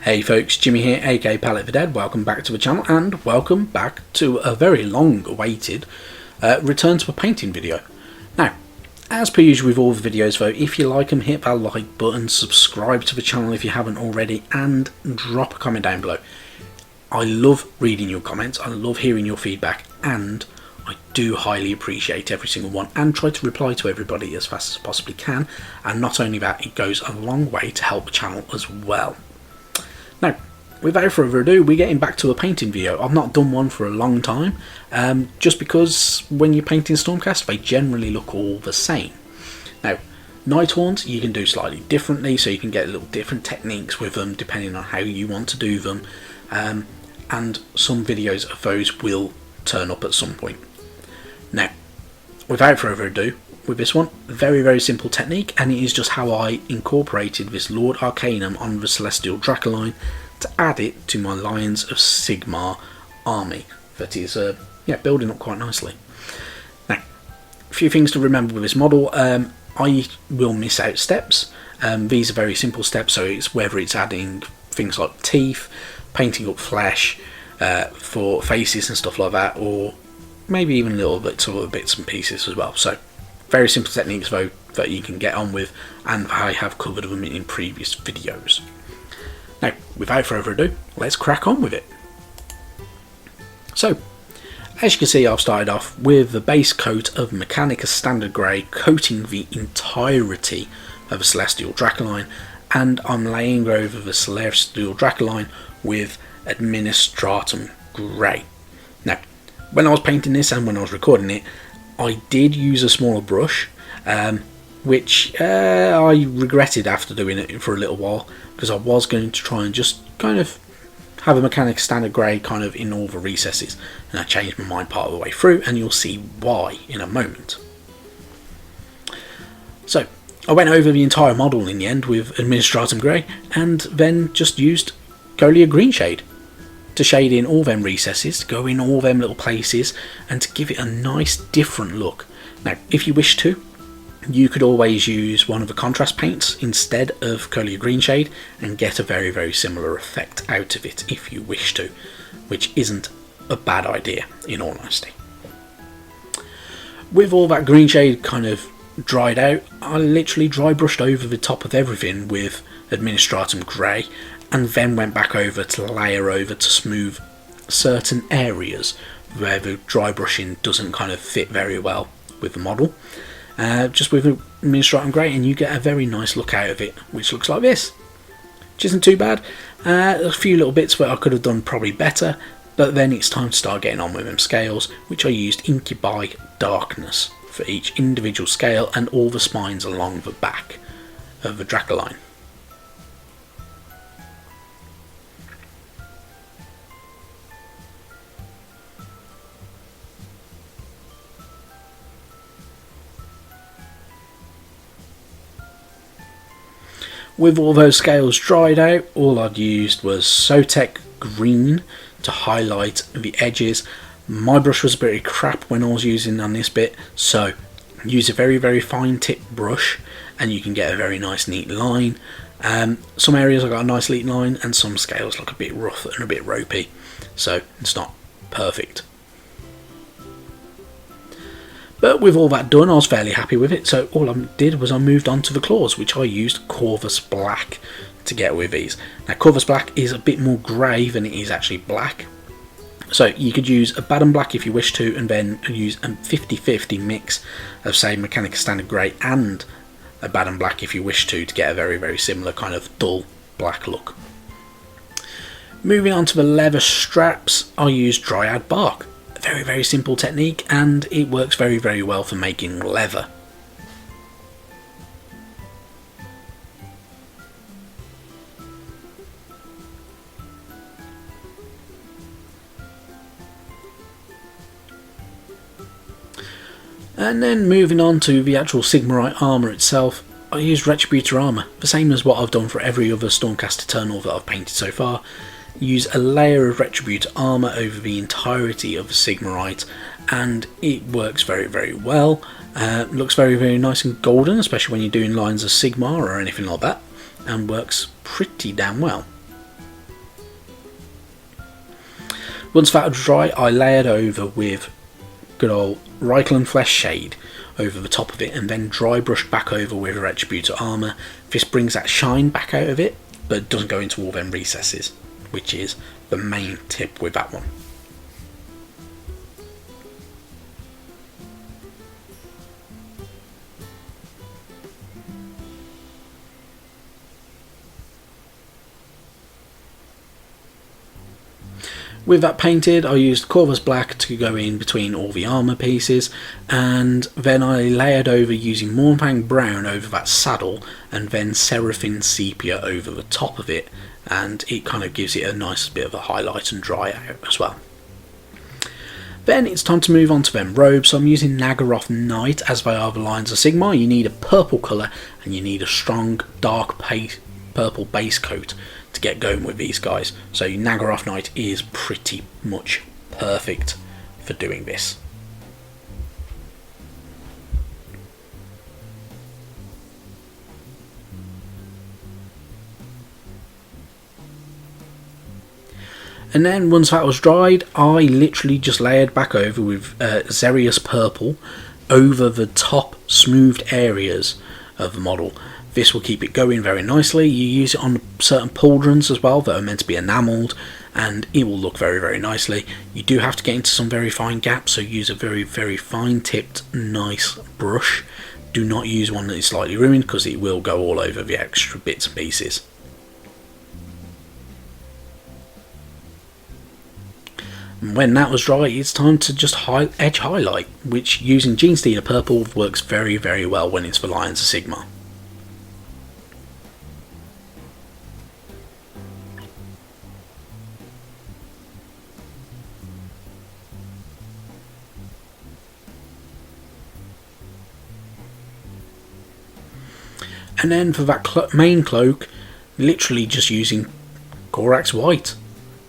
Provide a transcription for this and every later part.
Hey folks, Jimmy here, aka Palette for Dead. Welcome back to the channel and welcome back to a very long awaited return to a painting video. Now, as per usual with all the videos though, if you like them, hit that like button, subscribe to the channel if you haven't already, and drop a comment down below. I love reading your comments, I love hearing your feedback, and I do highly appreciate every single one and try to reply to everybody as fast as I possibly can. And not only that, it goes a long way to help the channel as well. Now, without further ado, we're getting back to a painting video. I've not done one for a long time, just because when you're painting Stormcast, they generally look all the same. Now, Nighthorns you can do slightly differently, so you can get little different techniques with them depending on how you want to do them, and some videos of those will turn up at some point. Now, without further ado, with this one, very simple technique, and it is just how I incorporated this Lord Arcanum on the Celestial Dracoline to add it to my Lions of Sigmar army that is building up quite nicely. Now, a few things to remember with this model. I will miss out steps. These are very simple steps, so it's whether it's adding things like teeth, painting up flesh for faces and stuff like that, or maybe even little bits of other bits and pieces as well. So very simple techniques though that you can get on with, and I have covered them in previous videos. Now, without further ado, let's crack on with it. So, as you can see, I've started off with the base coat of Mechanica Standard Grey coating the entirety of a Celestial Dracoline, and I'm laying over the Celestial Dracoline with Administratum Grey. Now, when I was painting this and when I was recording it, I did use a smaller brush, which I regretted after doing it for a little while, because I was going to try and just kind of have a Mechanica Standard Grey kind of in all the recesses, and I changed my mind part of the way through, and you'll see why in a moment. So I went over the entire model in the end with Administratum Grey, and then just used Golia Green Shade to shade in all them recesses, to go in all them little places, and to give it a nice different look. Now, if you wish to, you could always use one of the contrast paints instead of Golia Green Shade and get a very similar effect out of it if you wish to, which isn't a bad idea in all honesty. With all that green shade kind of dried out, I literally dry brushed over the top of everything with Administratum Grey, and then went back over to layer over to smooth certain areas where the dry brushing doesn't kind of fit very well with the model. Just with Administratum Grey, and you get a very nice look out of it, which looks like this, which isn't too bad. A few little bits where I could have done probably better, but then it's time to start getting on with them scales, which I used Incubi Darkness for each individual scale and all the spines along the back of the Dracoline. With all those scales dried out, all I'd used was Sotek Green to highlight the edges. My brush was a bit crap when I was using on this bit, so use a very fine tip brush and you can get a very nice neat line. Some areas I got a nice neat line, and some scales look a bit rough and a bit ropey, so it's not perfect. But with all that done, I was fairly happy with it, so all I did was I moved on to the claws, which I used Corvus Black to get with these. Now, Corvus Black is a bit more grey than it is actually black, so you could use a Baden Black if you wish to, and then use a 50-50 mix of, say, Mechanica Standard Grey and a Baden Black if you wish to get a very similar kind of dull black look. Moving on to the leather straps, I used Dryad Bark. Very simple technique, and it works very well for making leather. And then moving on to the actual Sigmarite armour itself, I used Retributor armour, the same as what I've done for every other Stormcast Eternal that I've painted so far. Use a layer of Retributor armour over the entirety of the Sigmarite, and it works very well. Looks very nice and golden, especially when you're doing Lions of Sigmar or anything like that, and works pretty damn well. Once that was dry, I layered over with good old draculine flesh shade over the top of it, and then dry brushed back over with retributor armour. This brings that shine back out of it, but doesn't go into all them recesses, which is the main tip with that one. With that painted, I used Corvus Black to go in between all the armour pieces, and then I layered over using Mournfang Brown over that saddle, and then Seraphim Sepia over the top of it, and it kind of gives it a nice bit of a highlight and dry out as well. Then it's time to move on to them robes, so I'm using Nagaroth Knight as they are the Lions of Sigmar. You need a purple colour, and you need a strong dark purple base coat to get going with these guys. So Nagaroth Knight is pretty much perfect for doing this. And then once that was dried, I literally just layered back over with Xerius Purple over the top smoothed areas of the model. This will keep it going very nicely. You use it on certain pauldrons as well that are meant to be enamelled, and it will look very, very nicely. You do have to get into some very fine gaps, so use a very, very fine tipped, nice brush. Do not use one that is slightly ruined, because it will go all over the extra bits and pieces. And when that was dry, it's time to just edge highlight, which using Genestealer Purple works very, very well when it's for Lions of Sigmar. And then for that main cloak, literally just using Corax White,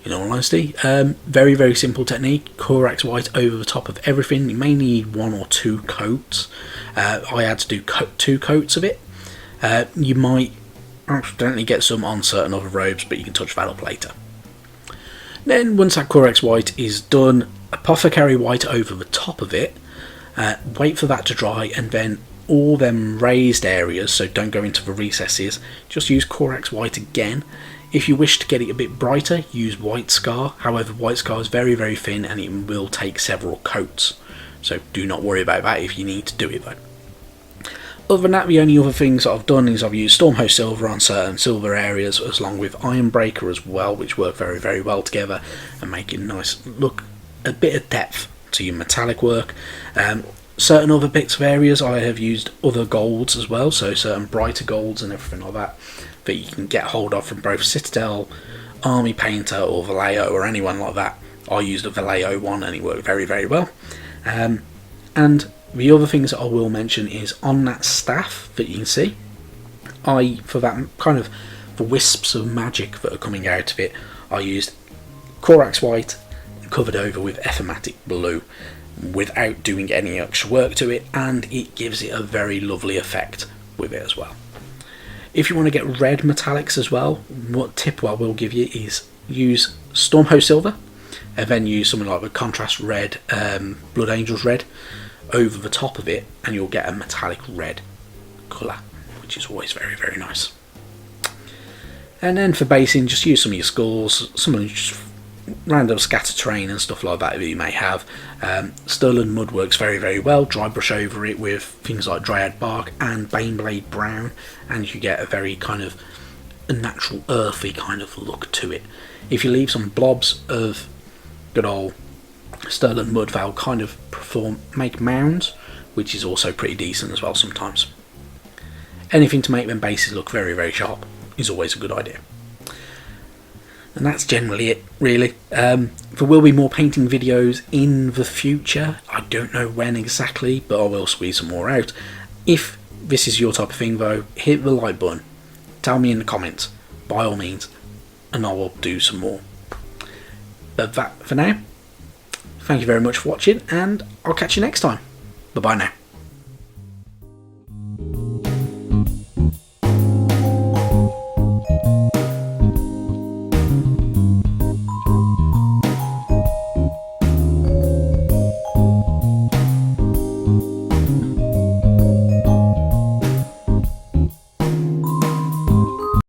in all honesty. Very, very simple technique. Corax White over the top of everything. You may need 1 or 2 coats. I had to do 2 coats of it. You might accidentally get some on certain other robes, but you can touch that up later. Then once that Corax White is done, Apothecary White over the top of it. Wait for that to dry, and then all them raised areas, so don't go into the recesses, just use Corax White again. If you wish to get it a bit brighter, use White Scar. However, White Scar is very, very thin, and it will take several coats, so do not worry about that if you need to do it though. Other than that, the only other things that I've done is I've used Stormhost Silver on certain silver areas, along with Ironbreaker as well, which work very, very well together and make it nice look, a bit of depth to your metallic work. Certain other bits of areas I have used other golds as well, so certain brighter golds and everything like that you can get hold of from both Citadel, Army Painter or Vallejo or anyone like that. I used a Vallejo one and it worked very, very well. And the other things that I will mention is on that staff that you can see, for that kind of the wisps of magic that are coming out of it, I used Corax White and covered over with Ephemetic Blue, without doing any extra work to it, and it gives it a very lovely effect with it as well. If you want to get red metallics as well, what tip I will give you is use Stormhost Silver, and then use something like the Contrast Red, Blood Angels Red over the top of it, and you'll get a metallic red colour, which is always very, very nice. And then for basing, just use some of your skulls, some of just random scatter terrain and stuff like that you may have. Sterling Mud works very, very well. Dry brush over it with things like Dryad Bark and Baneblade Brown, and you get a very kind of a natural earthy kind of look to it. If you leave some blobs of good old Sterling Mud, they'll kind of make mounds, which is also pretty decent as well sometimes. Anything to make them bases look very, very sharp is always a good idea. And that's generally it, really. There will be more painting videos in the future. I don't know when exactly, but I will squeeze some more out. If this is your type of thing though, hit the like button. Tell me in the comments, by all means, and I will do some more. But that for now, thank you very much for watching, and I'll catch you next time. Bye bye now.